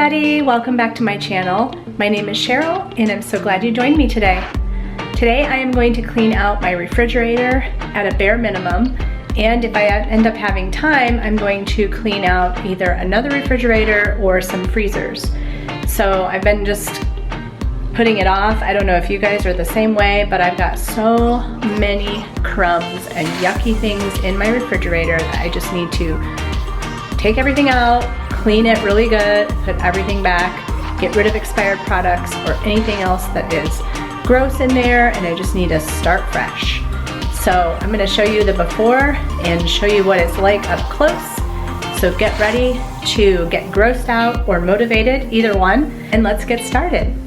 everybody, welcome back to my channel. My name is Cheryl and I'm so glad you joined me today. Today I am going to clean out my refrigerator at a bare minimum, and if I end up having time, I'm going to clean out either another refrigerator or some freezers. So I've been just putting it off. I don't know if you guys are the same way, but I've got so many crumbs and yucky things in my refrigerator that I just need to take everything out, clean it really good, put everything back, get rid of expired products or anything else that is gross in there, and I just need to start fresh. So I'm gonna show you the before and show you what it's like up close. So get ready to get grossed out or motivated, either one, and let's get started.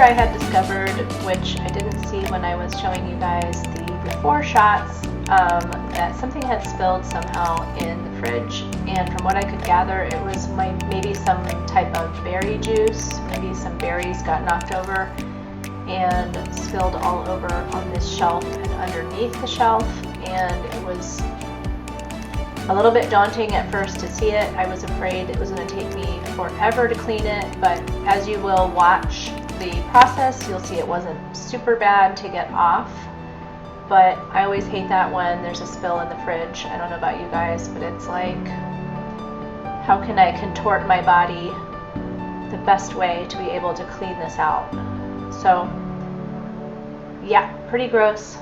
I had discovered, which I didn't see when I was showing you guys the before shots, that something had spilled somehow in the fridge, and from what I could gather it was maybe some type of berry juice. Maybe some berries got knocked over and spilled all over on this shelf and underneath the shelf, and it was a little bit daunting at first to see it. I was afraid it was going to take me forever to clean it, but as you will watch the process, you'll see it wasn't super bad to get off. But I always hate that when there's a spill in the fridge. I don't know about you guys, but it's like, how can I contort my body the best way to be able to clean this out? So yeah, pretty gross.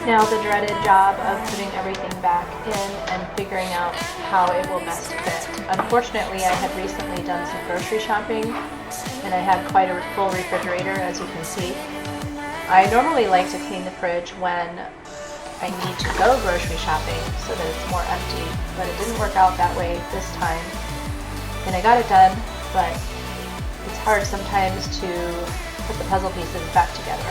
Now the dreaded job of putting everything back in and figuring out how it will best fit. Unfortunately, I had recently done some grocery shopping and I had quite a full refrigerator, as you can see. I normally like to clean the fridge when I need to go grocery shopping so that it's more empty, but it didn't work out that way this time. And I got it done, but it's hard sometimes to put the puzzle pieces back together.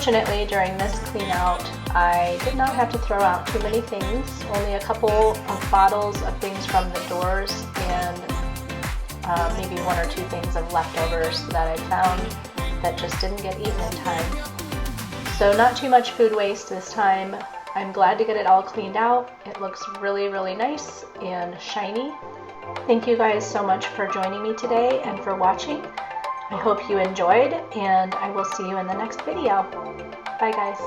Fortunately, during this clean out, I did not have to throw out too many things, only a couple of bottles of things from the doors and maybe one or two things of leftovers that I found that just didn't get eaten in time. So not too much food waste this time. I'm glad to get it all cleaned out. It looks really, really nice and shiny. Thank you guys so much for joining me today and for watching. I hope you enjoyed, and I will see you in the next video. Bye guys.